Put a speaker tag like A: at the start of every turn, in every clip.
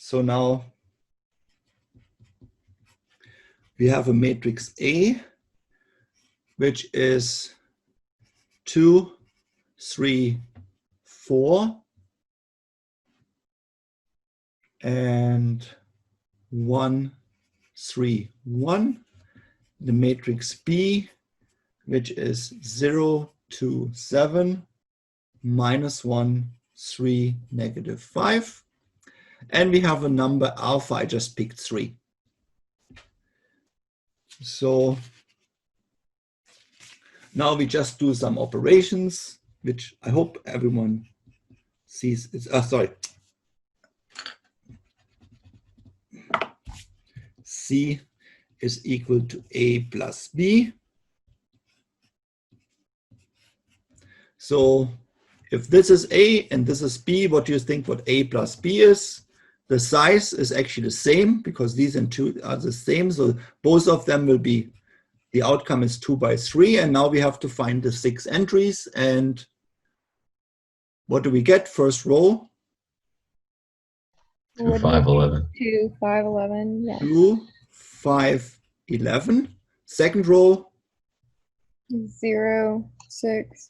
A: So now we have a matrix A, which is 2, 3, 4, and 1, 3, 1. The matrix B, which is 0, 2, 7, -1, 3, -5. And we have a number alpha, I just picked 3. So now we just do some operations, which I hope everyone sees. Sorry. C is equal to A plus B. So if this is A and this is B, what do you think what A plus B is? The size is actually the same because these and 2 are the same. So both of them will be, the outcome is 2 by 3. And now we have to find the 6 entries. And what do we get? First row?
B: 2, 5, 11.
C: 2, 5, 11. Yeah.
A: 2, 5, 11. Second row?
C: 0, 6,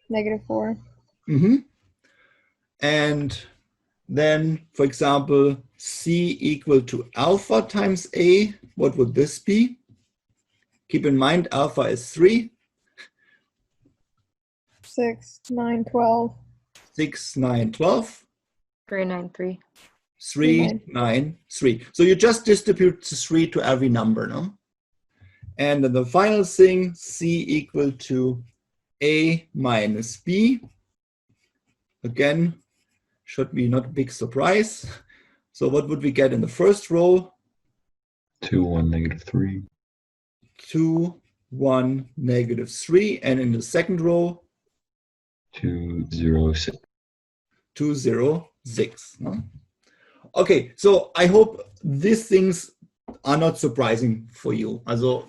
C: -4.
A: Mm-hmm. And then, for example, C equal to alpha times A. What would this be? Keep in mind, alpha is 3.
C: 6, 9, 12.
A: 6, 9, 12.
D: 3, 9, 3.
A: 3, 9, 3. So you just distribute 3 to every number, no? And then the final thing, C equal to A minus B. Again, should be not a big surprise. So what would we get in the first row?
B: 2, 1, -3.
A: 2, 1, -3. And in the second row?
B: 2, 0, 6.
A: 2, 0, 6. No? Okay, so I hope these things are not surprising for you. Also,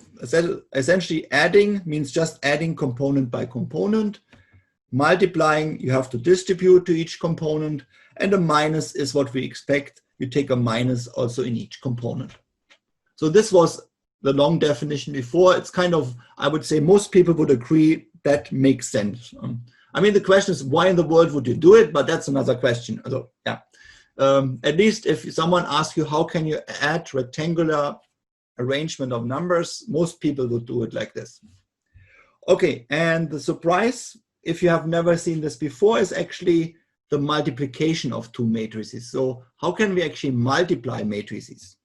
A: essentially adding means just adding component by component. Multiplying, you have to distribute to each component. And a minus is what we expect. You take a minus also in each component. So this was the long definition before. It's kind of, I would say most people would agree that makes sense. I mean, the question is, why in the world would you do it? But that's another question. Also, yeah. At least if someone asks you, how can you add rectangular arrangement of numbers, most people would do it like this. Okay, and the surprise, if you have never seen this before, is actually the multiplication of 2 matrices. So how can we actually multiply matrices?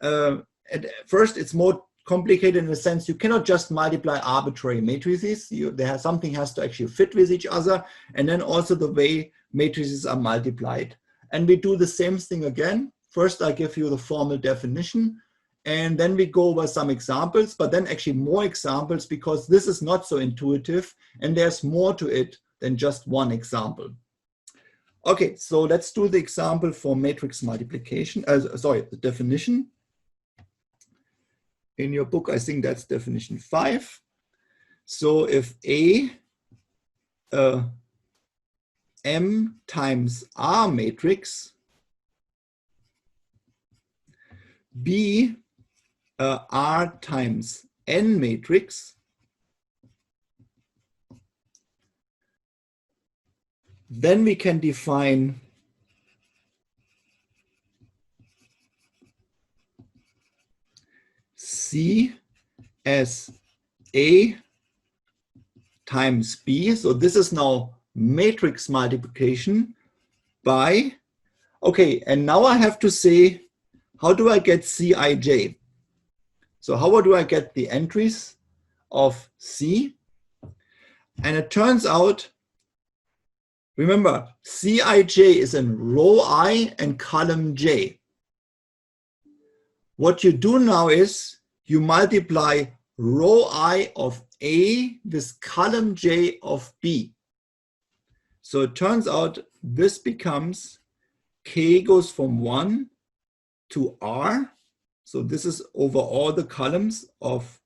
A: At first, it's more complicated in the sense you cannot just multiply arbitrary matrices. Something has to actually fit with each other, and then also the way matrices are multiplied. And we do the same thing again. First, I give you the formal definition, and then we go over some examples, but then actually more examples because this is not so intuitive and there's more to it than just one example. Okay, so let's do the example for matrix multiplication. The definition. In your book, I think that's definition 5. So if A, M times R matrix, B, R times N matrix, then we can define C as A times B. So this is now matrix multiplication by, okay, and now I have to say, how do I get Cij? So how do I get the entries of C? And it turns out, remember, Cij is in row I and column J. What you do now is you multiply row I of A with column J of B. So it turns out this becomes K goes from 1 to R. So this is over all the columns of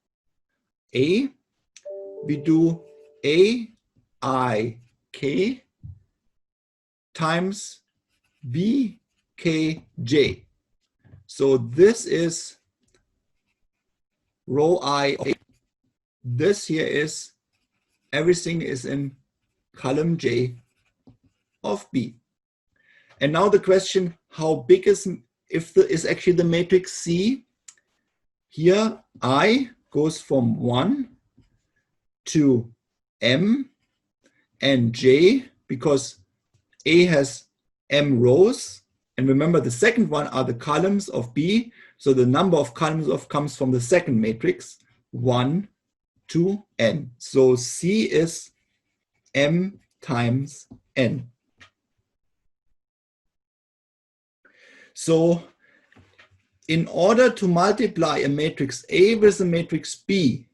A: A. We do A, I, K times B, kj. So this is row I of A. This here is everything is in column J of B. And now the question, how big is actually the matrix C? Here I goes from 1 to M and J, because A has M rows. And remember, the second one are the columns of B. So the number of columns comes from the second matrix, 1 to N. So C is M times N. So in order to multiply a matrix A with a matrix B,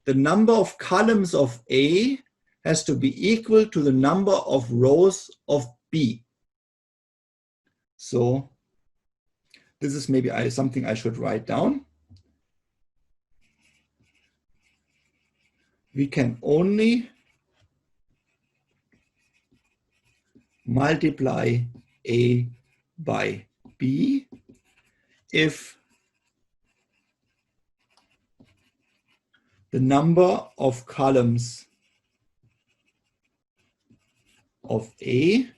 A: the number of columns of A has to be equal to the number of rows of B. So this is maybe something I should write down. We can only multiply A by B if the number of columns of A,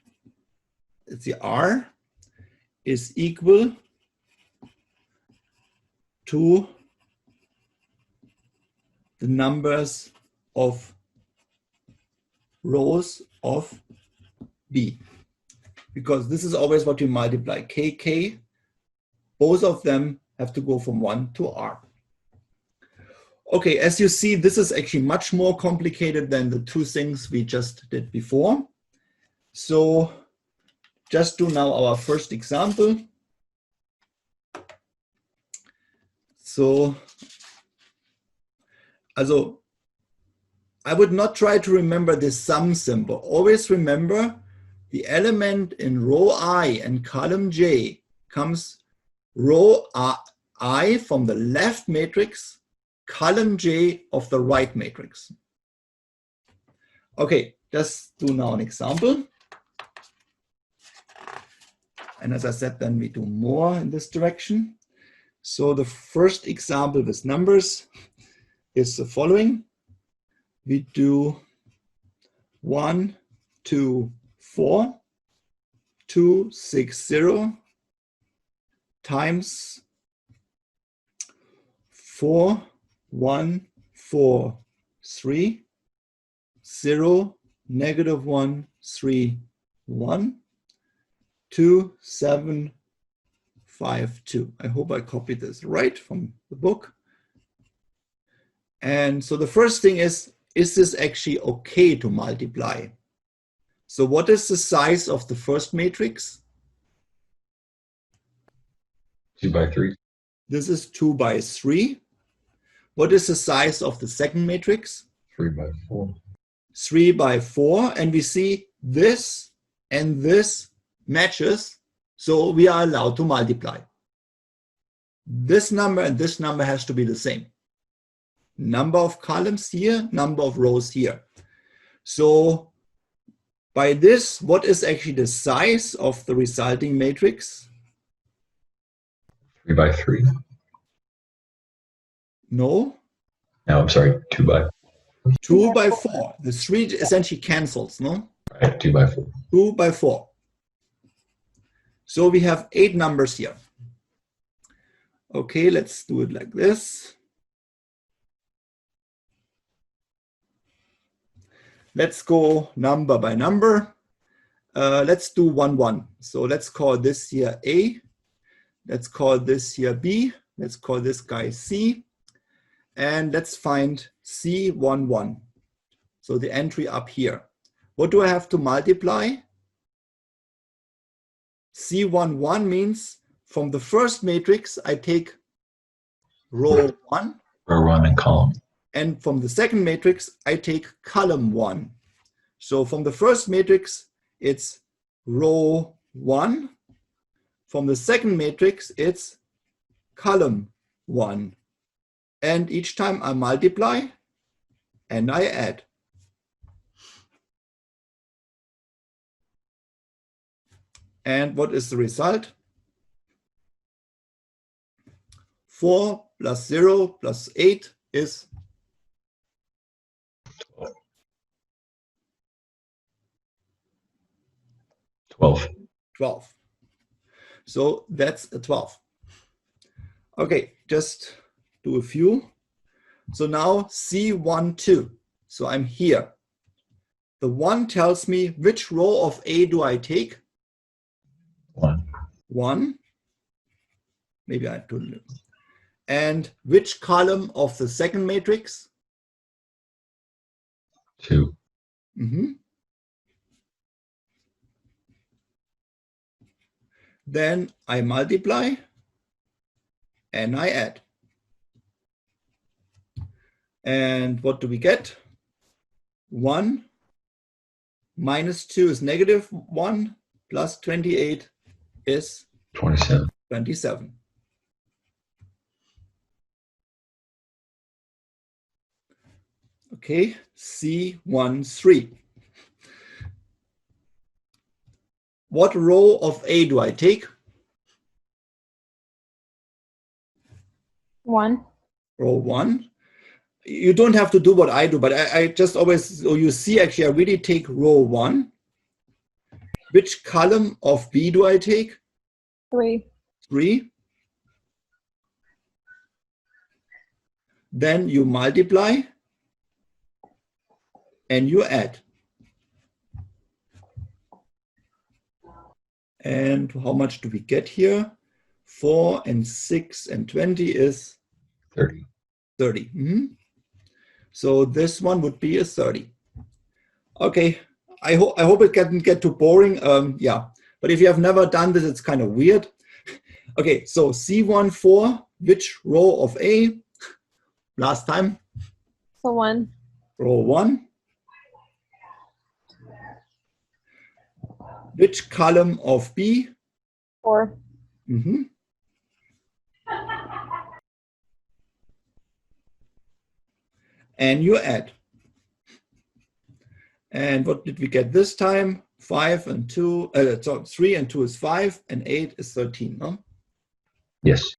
A: it's the R, is equal to the numbers of rows of B. Because this is always what you multiply, KK, both of them have to go from 1 to R. Okay, as you see, this is actually much more complicated than the two things we just did before. So just do now our first example. So, I would not try to remember this sum symbol. Always remember the element in row I and column J comes row I from the left matrix, column J of the right matrix. Okay, let's do now an example. And as I said, then we do more in this direction. So the first example with numbers is the following. We do 1, 2, 4, 2, 6, 0 times 4, 1, 4, 3, 0, negative 1, 3, 1, 2, 7, 5, 2. I hope I copied this right from the book. And so the first thing is this actually okay to multiply? So what is the size of the first matrix?
B: 2 by 3.
A: This is 2 by 3. What is the size of the second matrix?
B: 3 by 4.
A: 3 by 4. And we see this and this matches, so we are allowed to multiply. This number and this number has to be the same. Number of columns here, number of rows here. So by this, what is actually the size of the resulting matrix?
B: 3 by 3.
A: No.
B: No, I'm sorry, 2 by
A: 2 by 4. The 3 essentially cancels, no?
B: right, 2 by 4.
A: 2 by 4. So we have 8 numbers here. Okay, let's do it like this. Let's go number by number. Let's do 1, 1. So let's call this here A. Let's call this here B. Let's call this guy C. And let's find C1, 1. So the entry up here. What do I have to multiply? C1, 1 means from the first matrix, I take row 1.
B: Row 1 and column.
A: And from the second matrix, I take column 1. So from the first matrix, it's row 1. From the second matrix, it's column 1. And each time I multiply and I add. And what is the result? 4 plus 0 plus 8 is
B: 12.
A: 12. So that's a 12. Okay, just do a few. So now C1, 2. So I'm here. The 1 tells me which row of A do I take?
B: 1.
A: 1. Maybe I don't know. And which column of the second matrix?
B: 2.
A: Then I multiply and I add. And what do we get? 1 minus 2 is negative 1 plus 28 is
B: 27.
A: 27. Okay, C1, 3. What row of A do I take?
C: 1.
A: Row 1. You don't have to do what I do, but I just always, so you see, actually, I really take row 1. Which column of B do I take?
C: 3.
A: 3. Then you multiply and you add. And how much do we get here? 4 and 6 and 20 is
B: 30.
A: 30. So this one would be a 30. Okay, I hope it doesn't get too boring. Yeah, but if you have never done this, it's kind of weird. Okay, so C1, 4, which row of A? Last time?
C: So 1.
A: Row 1. Which column of B?
C: 4.
A: And you add. And what did we get this time? 5 and 2, so 3 and 2 is 5, and 8 is 13, no?
B: Yes.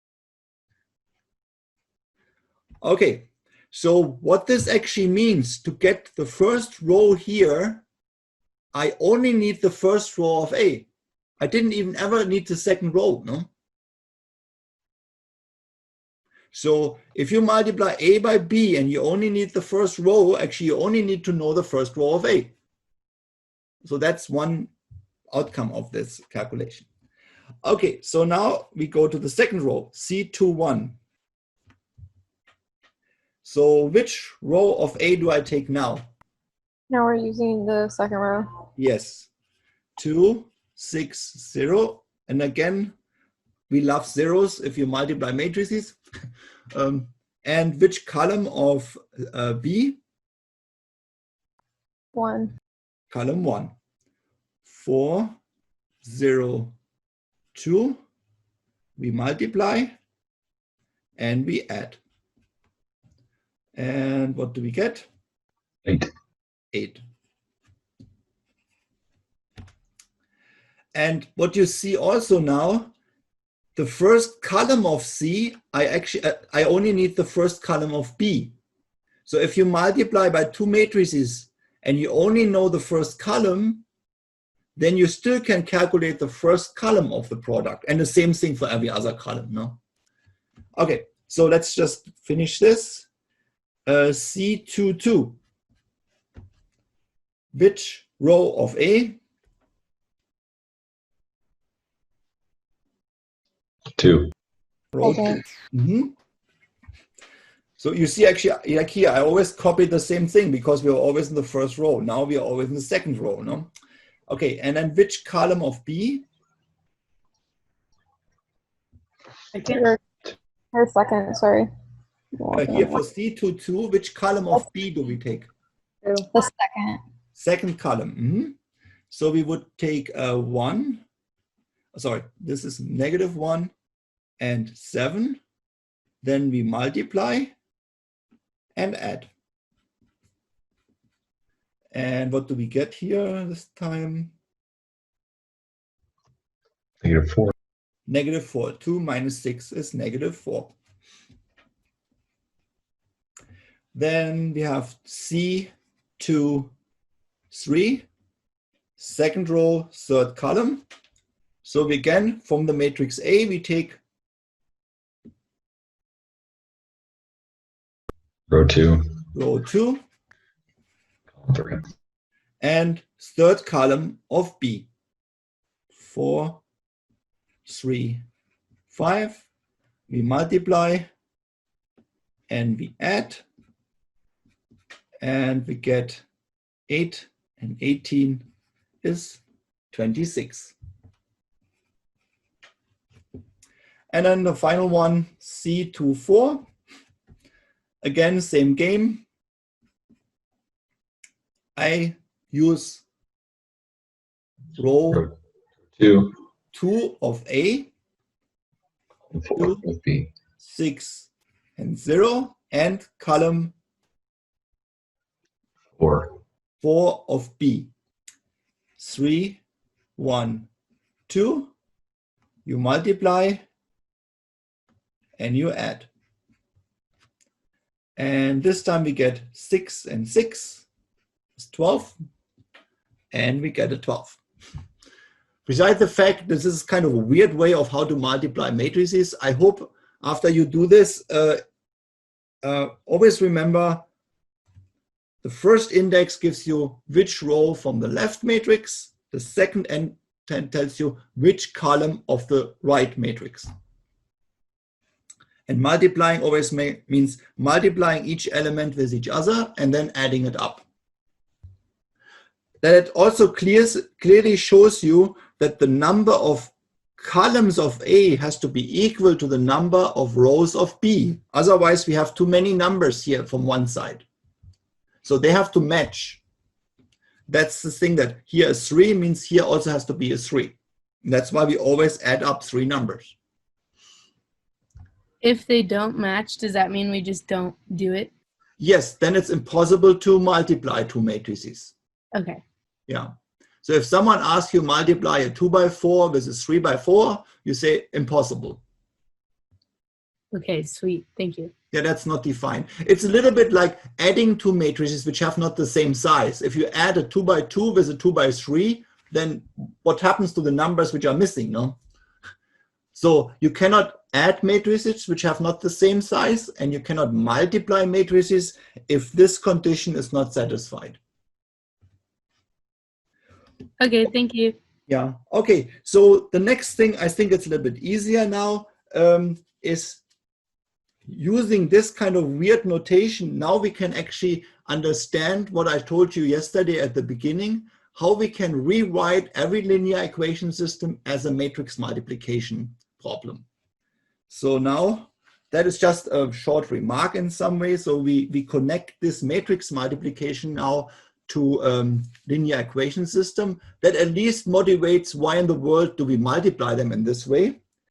A: Okay, so what this actually means, to get the first row here, I only need the first row of A. I didn't even ever need the second row, no? So if you multiply A by B and you only need the first row, actually you only need to know the first row of A. So that's one outcome of this calculation. Okay, so now we go to the second row, C21. So which row of A do I take now?
C: Now we're using the second row.
A: Yes, 2, 6, 0. And again, we love zeros if you multiply matrices. And which column of B?
C: 1.
A: Column 1. 4, 0, 2. We multiply and we add. And what do we get?
B: 8.
A: 8. And what you see also now, the first column of C, I only need the first column of B. So if you multiply by 2 matrices and you only know the first column, then you still can calculate the first column of the product. And the same thing for every other column, no? Okay, so let's just finish this. C22. Which row of A?
B: 2.
A: Row
C: Okay.
A: 2. So you see, actually, like here, I always copy the same thing because we are always in the first row. Now we are always in the second row, no? Okay, and then which column of B?
C: Or second, sorry.
A: Here for C22, which column of B do we take?
C: The second.
A: Second column. So we would take 1. Sorry, this is -1 and 7. Then we multiply and add. And what do we get here this time?
B: -4.
A: -4. 2 minus 6 is -4. Then we have C, 2, 3, second row, third column. So again, from the matrix A, we take
B: Row 2.
A: row 2
B: Column 3.
A: and third column of B. 4, 3, 5. We multiply and we add, and we get 8 and 18 is 26. And then the final one, C24. Again, same game. I use row
B: Row 2.
A: 2 of A,
B: Column 4 of B.
A: 6 and 0, and column
B: 4.
A: 4 of B. 3, 1, 2. You multiply and you add. And this time we get 6 and 6 is 12, and we get a 12. Besides the fact this is kind of a weird way of how to multiply matrices, I hope after you do this, always remember the first index gives you which row from the left matrix, the second end tells you which column of the right matrix. And multiplying always means multiplying each element with each other and then adding it up. That it also clearly shows you that the number of columns of A has to be equal to the number of rows of B. Otherwise, we have too many numbers here from one side. So they have to match. That's the thing, that here a 3 means here also has to be a 3. That's why we always add up 3 numbers.
D: If they don't match, does that mean we just don't do it?
A: Yes, then it's impossible to multiply 2 matrices.
D: Okay.
A: Yeah. So if someone asks you multiply a 2 by 4 with a 3 by 4, you say impossible.
D: Okay, sweet. Thank you.
A: Yeah, that's not defined. It's a little bit like adding 2 matrices which have not the same size. If you add a 2 by 2 with a 2 by 3, then what happens to the numbers which are missing, no? So you cannot add matrices which have not the same size, and you cannot multiply matrices if this condition is not satisfied.
D: Okay, thank you.
A: Yeah, okay. So the next thing, I think it's a little bit easier now, is using this kind of weird notation. Now we can actually understand what I told you yesterday at the beginning, how we can rewrite every linear equation system as a matrix multiplication problem. So now that is just a short remark in some way. So we connect this matrix multiplication now to linear equation system that at least motivates why in the world do we multiply them in this way.